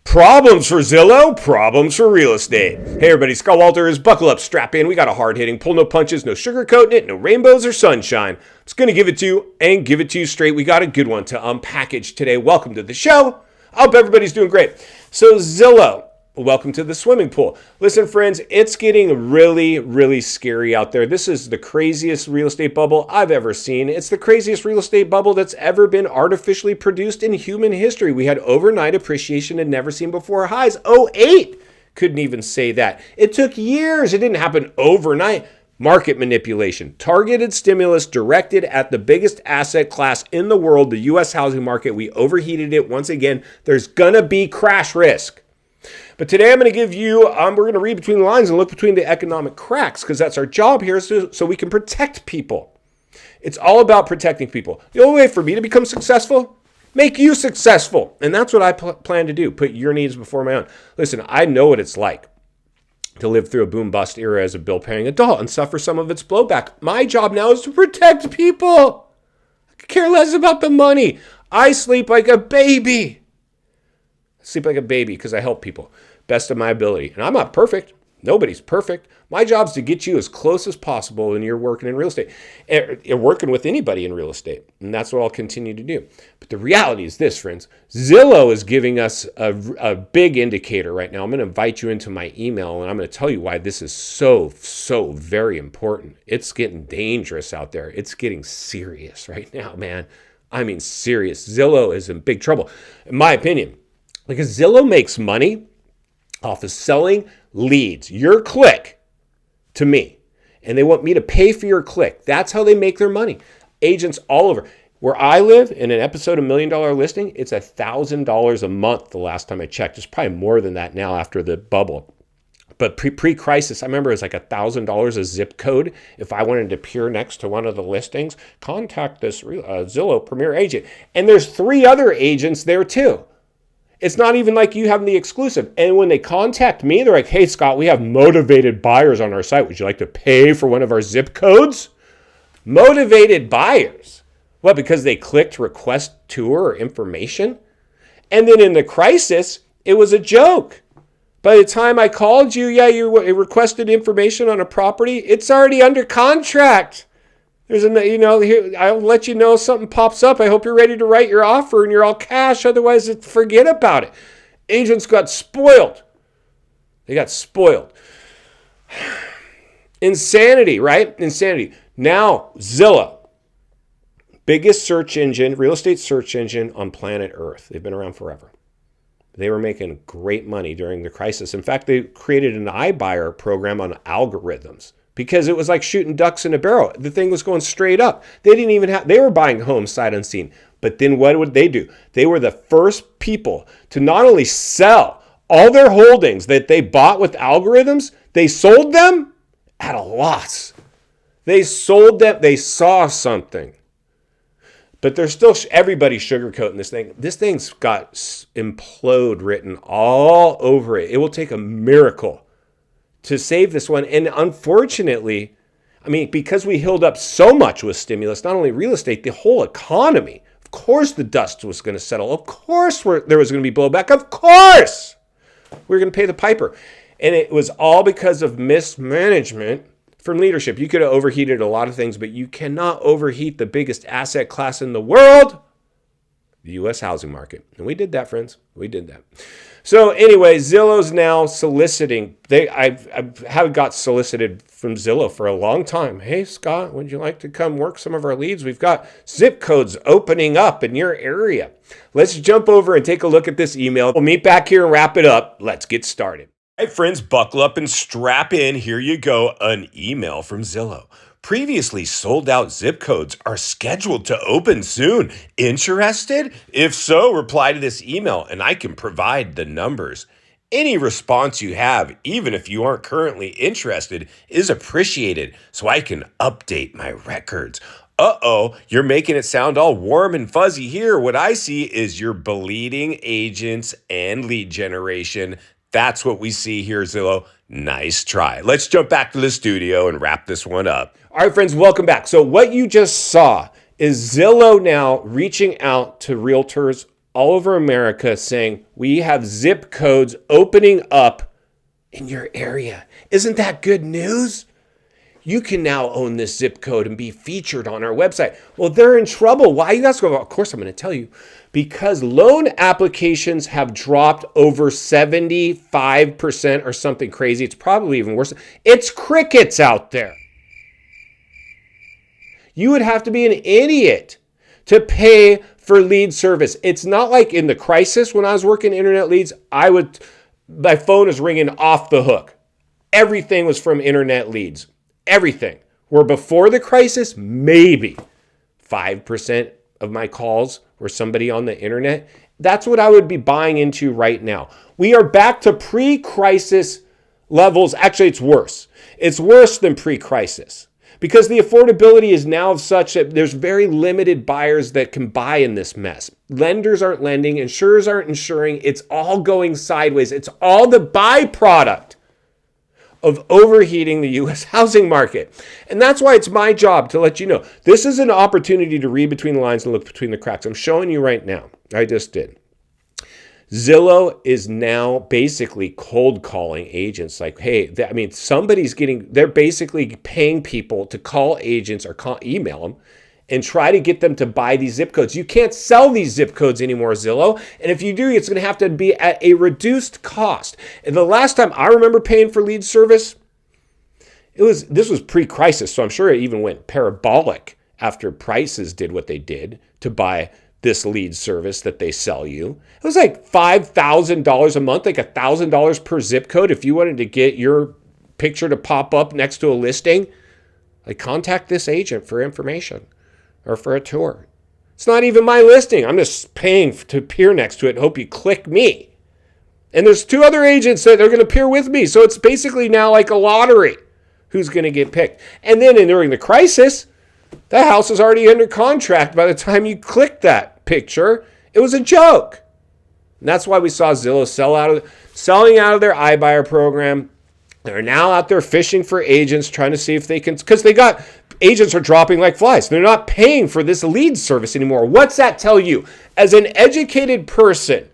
Problems for Zillow, problems for real estate. Hey everybody, Scott Walters, buckle up, strap in. We got a hard-hitting, pull no punches, no sugarcoating it, no rainbows or sunshine. I'm just going to give it to you and give it to you straight. We got a good one to unpackage today. Welcome to the show. I hope everybody's doing great. So Zillow, welcome to the swimming pool. Listen, friends, it's getting really scary out there. This is the craziest real estate bubble I've ever seen. It's the craziest real estate bubble that's ever been artificially produced in human history. We had overnight appreciation and never seen before highs. 2008 couldn't even say that. It took years. It didn't happen overnight. Market manipulation, targeted stimulus directed at the biggest asset class in the world, the U.S. housing market. We overheated it once again. There's gonna be crash risk. But today I'm going to give you, we're going to read between the lines and look between the economic cracks, because that's our job here, so we can protect people. It's all about protecting people. The only way for me to become successful, make you successful. And that's what I plan to do, put your needs before my own. Listen, I know what it's like to live through a boom-bust era as a bill-paying adult and suffer some of its blowback. My job now is to protect people. I care less about the money. I sleep like a baby. Sleep like a baby because I help people best of my ability. And I'm not perfect. Nobody's perfect. My job is to get you as close as possible when you're working in real estate. You're working with anybody in real estate. And that's what I'll continue to do. But the reality is this, friends. Zillow is giving us a big indicator right now. I'm going to invite you into my email, and I'm going to tell you why this is so very important. It's getting dangerous out there. It's getting serious right now, man. I mean, serious. Zillow is in big trouble, in my opinion. Because Zillow makes money off of selling leads, your click, to me. And they want me to pay for your click. That's how they make their money. Agents all over. Where I live, in an episode of $1 Million Listing, it's $1,000 a month the last time I checked. It's probably more than that now after the bubble. But pre-crisis, I remember it was like $1,000 a zip code. If I wanted to appear next to one of the listings, contact this Zillow Premier agent. And there's 3 other agents there too. It's not even like you have the exclusive. And when they contact me, they're like, hey, Scott, we have motivated buyers on our site. Would you like to pay for one of our zip codes? Motivated buyers. What, because they clicked request tour or information? And then in the crisis, it was a joke. By the time I called you, you requested information on a property. It's already under contract. There's here, I'll let you know if something pops up. I hope you're ready to write your offer and you're all cash. Otherwise, forget about it. Agents got spoiled. They got spoiled. Insanity, right? Insanity. Now, Zillow, biggest search engine, real estate search engine on planet Earth. They've been around forever. They were making great money during the crisis. In fact, they created an iBuyer program on algorithms, because it was like shooting ducks in a barrel. The thing was going straight up. They were buying homes sight unseen. But then what would they do? They were the first people to not only sell all their holdings that they bought with algorithms, they sold them at a loss. They sold them, they saw something. But there's still everybody sugarcoating this thing. This thing's got implode written all over it. It will take a miracle to save this one. And unfortunately, because we healed up so much with stimulus, not only real estate, the whole economy, of course the dust was going to settle. Of course there was going to be blowback. Of course we were going to pay the piper. And it was all because of mismanagement from leadership. You could have overheated a lot of things, but you cannot overheat the biggest asset class in the world, the U.S. housing market. And we did that, friends. We did that. So anyway, Zillow's now soliciting. I've got solicited from Zillow for a long time. Hey, Scott, would you like to come work some of our leads? We've got zip codes opening up in your area. Let's jump over and take a look at this email. We'll meet back here and wrap it up. Let's get started. Hey, friends, buckle up and strap in. Here you go. An email from Zillow. Previously sold out zip codes are scheduled to open soon. Interested? If so, reply to this email and I can provide the numbers. Any response you have, even if you aren't currently interested, is appreciated so I can update my records. You're making it sound all warm and fuzzy here. What I see is your bleeding agents and lead generation. That's what we see here, Zillow. Nice try. Let's jump back to the studio and wrap this one up. All right, friends, welcome back. So what you just saw is Zillow now reaching out to realtors all over America saying we have zip codes opening up in your area. Isn't that good news? You can now own this zip code and be featured on our website. Well, they're in trouble. Why? You guys go, of course I'm going to tell you. Because loan applications have dropped over 75% or something crazy. It's probably even worse. It's crickets out there. You would have to be an idiot to pay for lead service. It's not like in the crisis when I was working internet leads, my phone is ringing off the hook. Everything was from internet leads. Everything. Where before the crisis, maybe 5% of my calls were somebody on the internet. That's what I would be buying into right now. We are back to pre-crisis levels. Actually, it's worse. It's worse than pre-crisis because the affordability is now such that there's very limited buyers that can buy in this mess. Lenders aren't lending. Insurers aren't insuring. It's all going sideways. It's all the byproduct of overheating the U.S. housing market. And that's why it's my job to let you know. This is an opportunity to read between the lines and look between the cracks. I'm showing you right now. I just did. Zillow is now basically cold calling agents like, hey, they're basically paying people to call agents or email them and try to get them to buy these zip codes. You can't sell these zip codes anymore, Zillow. And if you do, it's going to have to be at a reduced cost. And the last time I remember paying for lead service, this was pre-crisis, so I'm sure it even went parabolic after prices did what they did to buy this lead service that they sell you. It was like $5,000 a month, like $1,000 per zip code. If you wanted to get your picture to pop up next to a listing, like contact this agent for information or for a tour. It's not even my listing. I'm just paying to appear next to it and hope you click me. And there's 2 other agents that are going to appear with me. So it's basically now like a lottery who's going to get picked. And then during the crisis, the house is already under contract by the time you click that picture. It was a joke. And that's why we saw Zillow selling out of their iBuyer program. They're now out there fishing for agents, trying to see if they can, because agents are dropping like flies. They're not paying for this lead service anymore. What's that tell you? As an educated person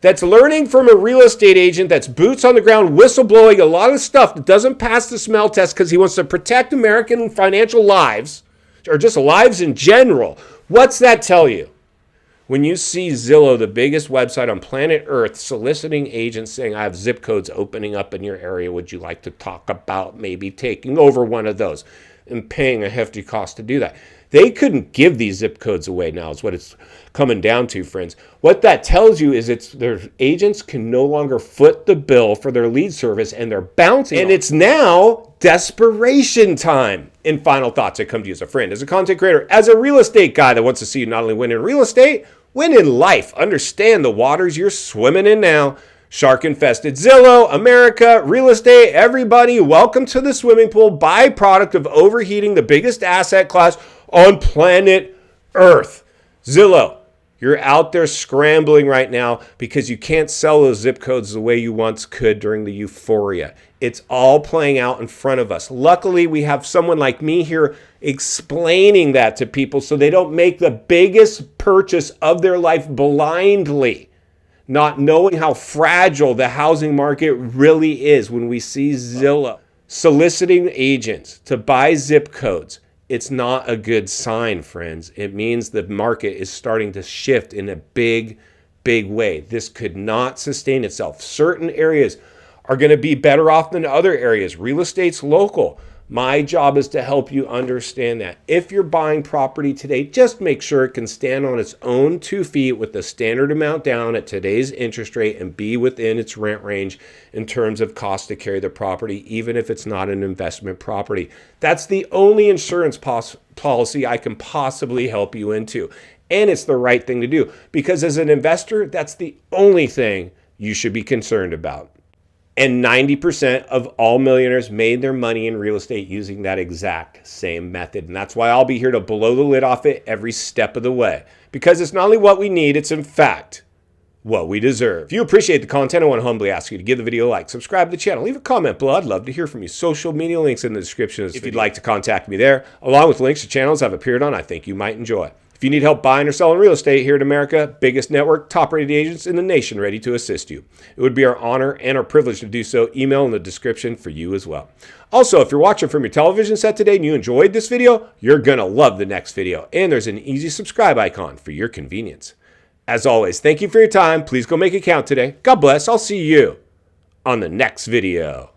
that's learning from a real estate agent that's boots on the ground, whistleblowing a lot of stuff that doesn't pass the smell test because he wants to protect American financial lives, or just lives in general, what's that tell you? When you see Zillow, the biggest website on planet Earth, soliciting agents saying, I have zip codes opening up in your area. Would you like to talk about maybe taking over one of those and paying a hefty cost to do that? They couldn't give these zip codes away now is what it's coming down to, friends. What that tells you is their agents can no longer foot the bill for their lead service and they're bouncing. And it's now desperation time. In final thoughts, I come to you as a friend, as a content creator, as a real estate guy that wants to see you not only win in real estate, win in life. Understand the waters you're swimming in now. Shark-infested Zillow, America, real estate, everybody, welcome to the swimming pool, byproduct of overheating the biggest asset class on planet Earth. Zillow, you're out there scrambling right now because you can't sell those zip codes the way you once could during the euphoria. It's all playing out in front of us. Luckily, we have someone like me here explaining that to people so they don't make the biggest purchase of their life blindly, not knowing how fragile the housing market really is. When we see Zillow soliciting agents to buy zip codes, it's not a good sign, friends. It means the market is starting to shift in a big, big way. This could not sustain itself. Certain areas are going to be better off than other areas. Real estate's local. My job is to help you understand that. If you're buying property today, just make sure it can stand on its own 2 feet with the standard amount down at today's interest rate and be within its rent range in terms of cost to carry the property, even if it's not an investment property. That's the only insurance policy I can possibly help you into. And it's the right thing to do because as an investor, that's the only thing you should be concerned about. And 90% of all millionaires made their money in real estate using that exact same method. And that's why I'll be here to blow the lid off it every step of the way. Because it's not only what we need, it's in fact what we deserve. If you appreciate the content, I want to humbly ask you to give the video a like, subscribe to the channel, leave a comment below. I'd love to hear from you. Social media links in the description of this video. If you'd like to contact me there, along with links to channels I've appeared on I think you might enjoy. If you need help buying or selling real estate here in America, biggest network, top-rated agents in the nation ready to assist you. It would be our honor and our privilege to do so. Email in the description for you as well. Also, if you're watching from your television set today and you enjoyed this video, you're going to love the next video. And there's an easy subscribe icon for your convenience. As always, thank you for your time. Please go make it count today. God bless. I'll see you on the next video.